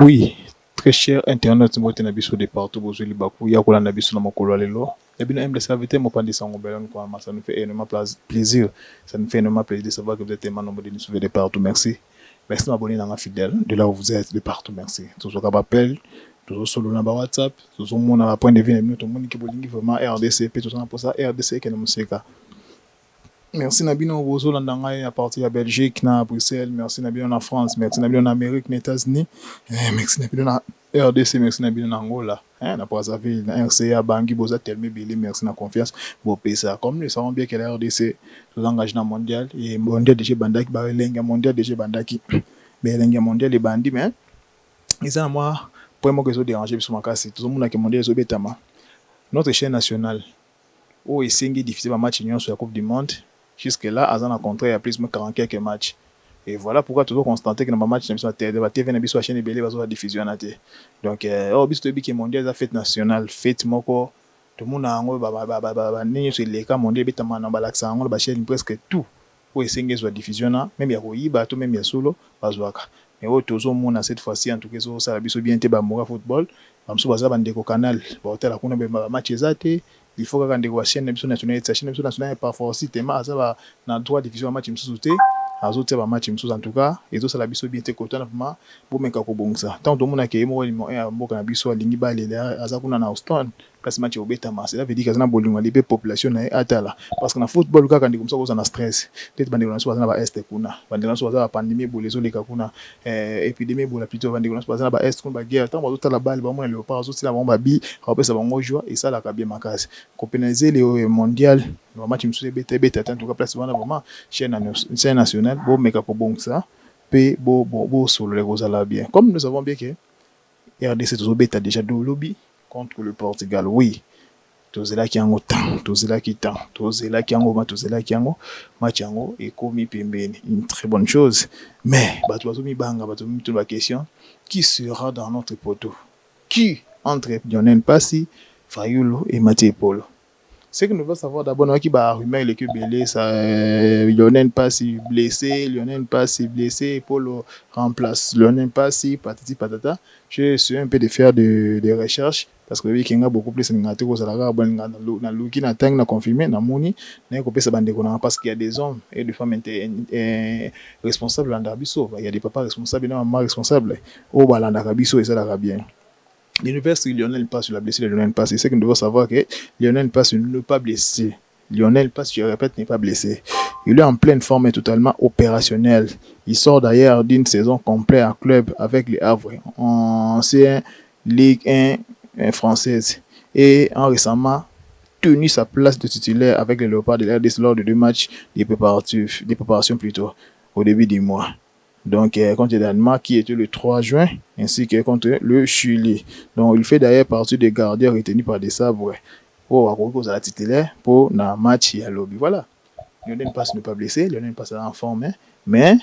Oui, très cher internet mbote na biso de partout bozwi libaku ya kolanda biso na mokolo ya lelo. Et bien, aime les invités, mon pandis en Gobelin, ça nous fait énormément plaisir. Ça nous fait énormément plaisir de savoir que vous êtes tellement nombreux de nous suivre de partout. Merci. Merci de m'abonner dans la fidèle, de là où vous êtes, de partout. Merci. Toujours qu'à appel, toujours solo dans WhatsApp, toujours mon point de vue, tout le monde qui est vraiment RDC, puis tout ça pour ça, RDC qui est le Seka. Merci Nabino Bozo Landangai à partir de Belgique, na Bruxelles, merci Nabino en France, merci Nabino en Amérique, les États-Unis, merci Nabino en RDC, merci Nabino en Angola, na Brazzaville, na RCA, Bangui, Boza, Telme, Bélé, merci na confiance, vous payez ça. Comme nous savons bien que la RDC nous engage dans le mondial, et mondial déjà Bandaki, Barelenga, mondial déjà Bandaki, Barelenga, mondial et Bandi, mais ils sont moi, pour moi que ça dérange, sur ma casse, tout le monde a que mondial, notre chaîne nationale, où il s'est diffusé un match sur la Coupe du Monde. Jusque-là, Azan a contrat, il y a plus de 40 quelques matchs. Et voilà pourquoi toujours constater que dans le match, la TV n'a pas chaîne belé, la diffusion. Donc, au bisto bi qui mondial, la fête nationale, fête moko, tout le monde a un né sur les cas mondial, bétaman en balaxa, on a chaîne presque tout. Pour essayer de diffusion, même il y a Royi, bateau, même il y a solo, bazoaka. Mais au toujours monde cette fois-ci, en tout cas, ça a biso bien été bamora football. Comme ça, baza bandeko canal, bahotel a kuna match ezate. Il faut que la chaîne nationale parfois aussi tellement ça na droit division match msusuté azote ba match msusu en tout cas et ça la biso bien te kota na vraiment bo meka ko bongisa tant to mona ke mo ya mboka na biso alingi balela azakuna na Houston kasi match obeta ma cela veut dire que na bolingo libe population na atala parce que na football kaka ndi comme ça na stress peut-être bande na so na ba est kuna bande na so ba pandémie bolezo leka kuna épidémie bola plutôt bande na so na ba est kuna ba guerre tant bazo tala balle ba mona le pas azoti la ba bi apesa bango joie et ça la ka bien makasi ko pénaliser le mondial le match msusu beta en tout cas place vraiment chaîne nationale bo meka ko bongisa pe bo solo les gozala bien comme nous savons bien que RDC toujours beta déjà do lobby contre le Portugal. Oui, tozela ki yango temps, tozela ki temps, tozela ki yango match yango et komi pembeni, une très bonne chose. Mais bato mi banga, bato mi la question, qui sera dans notre poteau? Qui entre Lionel Passi, Fayulu et Mathieu Polo? Ce que nous devons savoir d'abord, qui va rumeur l'équipe belé, ça Lionel Passi blessé, Polo remplace Lionel Passi, patati patata. Je suis un peu de faire des recherches parce que il y a beaucoup plus de choses na luki na tang na confirmé na moni na ko pesa bande kona parce qu'il y a des hommes et des femmes responsables dans Dabiso, il y a des papas responsables et des mamans responsables au balanda Dabiso et ça la bien. L'université Lionel Passi, la blessure de Lionel Passi, c'est que nous devons savoir que Lionel Passi n'est pas blessé. Lionel Passi, je répète, n'est pas blessé. Il est en pleine forme et totalement opérationnel. Il sort d'ailleurs d'une saison complète en club avec les Havre en C1 Ligue 1 française et en récemment tenu sa place de titulaire avec les Léopards de l'RDC lors de 2 matchs des préparations plutôt au début du mois. Donc, contre le Danemark qui était le 3 juin, ainsi que contre le Chili. Donc, il fait d'ailleurs partie des gardiens retenus par des sabres pour avoir la titulaire pour le match à lobby. Voilà. Lionel Passi n'est pas blessé, Lionel Passi est en forme, mais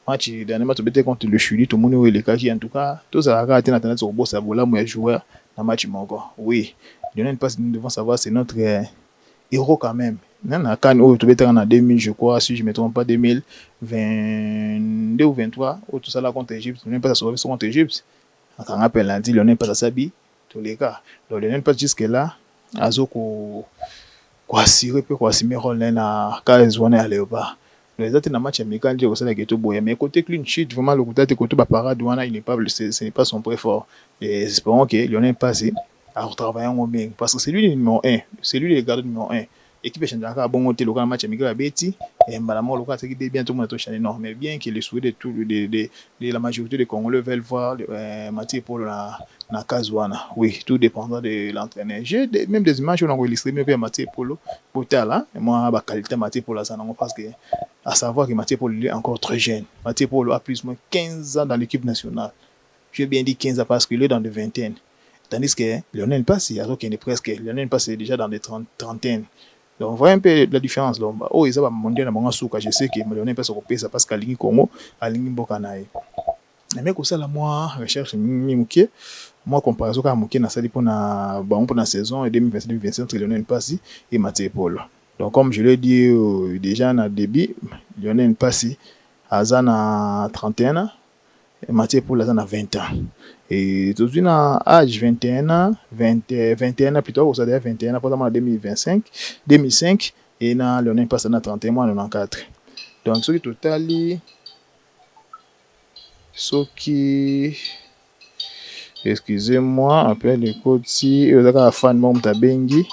match dernièrement contre le Chili, tout le monde est le cas qui en tout cas, tout ça a été attendu sur le boss à voler moins joueur dans le match Mongo. Oui, Lionel Passi, nous devons savoir, c'est notre héros quand même. Quand on est en 2000, je crois, si je ne me trompe pas, 2022 ou 23, tout ça là contre l'Égypte, Lionel Passi a sauvé contre l'Égypte. On rappelle lundi, Lionel Passi a sabi, tous les cas. Donc Lionel Passi jusque-là, Azoko quoi assurer peut quoi assumer rôle na cas on est allé au bas. Les autres dans match amical dire ça que tout boyer mais côté clean sheet vraiment le côté ba parade wana il n'est pas ce n'est pas son point fort et espérons que Lionel Passi a retravaillé en bien parce que c'est lui le numéro 1, c'est lui le gardien numéro 1. Équipe changeaka bon côté le match amical à Betty et Mbalamo le côté qui bien tout le monde touche non mais bien que les souhaits de tout de la majorité des Congolais veulent voir Mathieu Paul na Kazwana. Oui, tout dépendra de l'entraîneur. J'ai même des images où on a illustré mieux Mathieu Polo pour là et moi ba qualité Mathieu Polo ça non parce que à savoir que Mathieu Polo est encore très jeune. Mathieu Polo a plus ou moins 15 ans dans l'équipe nationale. J'ai bien dit 15 ans parce qu'il est dans des vingtaines. Tandis que Lionel Passi, alors qu'il est presque Lionel Passi est déjà dans des trentaines. Donc, on voit un peu la différence. Donc, oh, ils ont mondial à mon souka. Je sais que Lionel Passi au ça parce qu'à l'Ingi Congo, à l'Ingi Bokanaï. Mais comme ça, là, moi, recherche Mimouké. Moi, comparaison avec Mouké, na sali pour la saison 2027 entre Lionel Passi et Mathieu Paul. Donc, comme je l'ai dit déjà dans le début, Lionel Passi a 31 ans. Mathieu Paul a 20 ans. Et tout de suite, à âge 21 ans, 21 ans plutôt, ça dire 21 ans, en 2005, et là, Lionel passe à 31 mois, 94. Donc, ce qui total, ce qui, excusez-moi, après les codes, si vous avez un fan, moi, Bengi,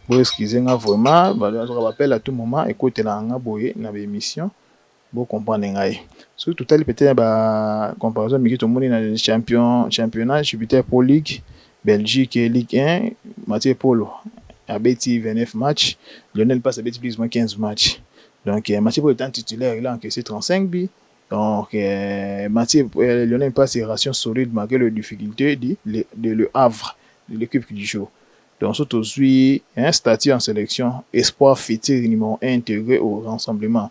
bon, excusez-moi vraiment, je rappelle à tout moment, écoutez la boye dans l'émission, bon comprendre ngai. Sur total peut-être ba comparaison mais tout le monde dans championnat Jupiter Pro League, Belgique et Ligue 1, Mathieu Polo a bêti 29 matchs, Lionel passe a bêti plus ou moins 15 matchs. Donc Mathieu Polo étant titulaire, il a encaissé 35 buts. Donc Lionel passe ses rations solides malgré les difficultés de le Havre, de l'équipe du jour. Donc, surtout, un statut en sélection, espoir futur numéro 1 intégré au rassemblement.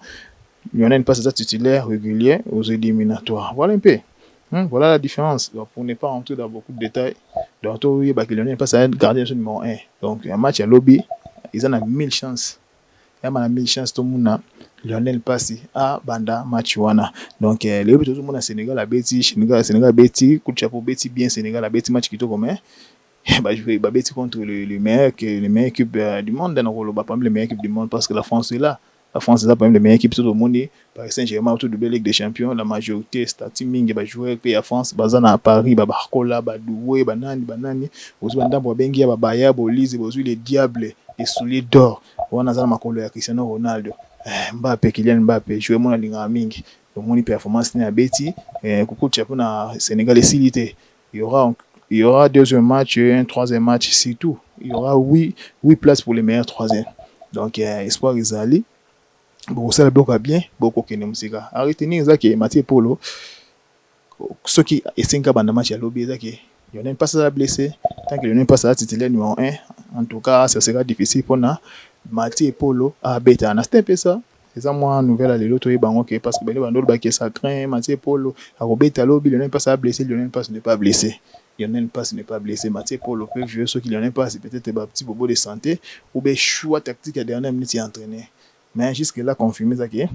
Lionel passe à titulaire régulier aux éliminatoires. Voilà un peu. Voilà la différence. Donc, pour ne pas rentrer dans beaucoup de détails, donc, oui, Lionel passe à être gardien numéro 1. Donc, un match à lobby, ils en ont 1000 chances. Il y a 1000 chances tout le monde. Lionel passe à Banda Machuana. Donc, le but tout le monde à Sénégal, à Betty, Sénégal, à Betty, coup de chapeau, Betty bien Sénégal, à Betty match qui est commun. Je vais contre le meilleur équipe du monde dans le pas le meilleur équipe du monde parce que la France est là. La France est là, par exemple, les meilleures équipes tout le monde. Paris Saint-Germain, autour de la Ligue des Champions, la majorité, c'est Ming, va jouer avec la France, Bazana à Paris, Barcola, Doué, Banani, aussi Bandan, Bobengi, Baya, Bolise, les diables, les souliers d'or. On a ma colo Cristiano Ronaldo, Mbappé, Kylian Mbappé, jouer mon ligne Ming, le monde performance n'est à Betty, coucou de chapeau na Sénégal et Silité. Il y aura deuxième match et un troisième match, c'est tout. Il y aura 8 places pour les meilleurs troisièmes. Donc, espoir Isali. Bon, ça le bloque bien, beaucoup qui n'aiment pas. Arrêtez ça qui est Mathieu Polo. Ceux qui essaient de faire match à l'obé, ça qui est. Il n'y a pas ça blessé. Tant qu'il n'y a pas ça titulaire numéro 1, en tout cas, ça sera difficile pour nous. Mathieu Polo a bêté. C'est un peu ça. C'est ça, moi, nouvelle à l'autre, parce que ben, qui est sacré, Mathieu Polo, a bêté à l'obé, il n'y a pas ça blessé, il n'y a pas ça n'est pas blessé. Lionel Pass n'est pas blessé. Mathieu Polo peut jouer ceux qui Lionel Pass, c'est peut-être un petit bobo de santé ou bien choix tactique à dernière minute y entraîner. Mais jusque-là, confirmé ça qui est.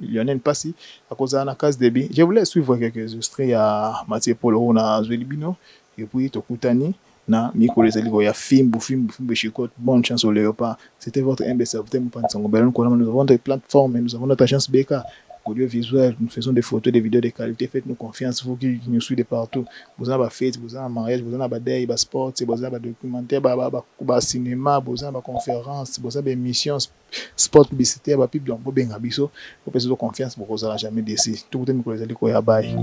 Lionel Pass, à cause de la case de billes. Je voulais suivre quelques extraits à Mathieu Polo, on a joué Libino, et puis Tokutani, na Miko les alliés, il y a film, Chicote, bonne chance au Léopard. C'était votre MBC, nous avons des plateformes, nous avons notre agence BK. Audiovisuel, nous faisons des photos, des vidéos de qualité, faites-nous confiance, vous qui nous suivez de partout. Vous avez des fêtes, vous avez un mariage, vous avez des deuil, des sports, vous avez des documentaires, des cinéma, vous avez des conférences, vous avez des émissions, sport publicitaire, des pubs, donc vous avez confiance, vous n'avez jamais décidé. Tout le monde est bye.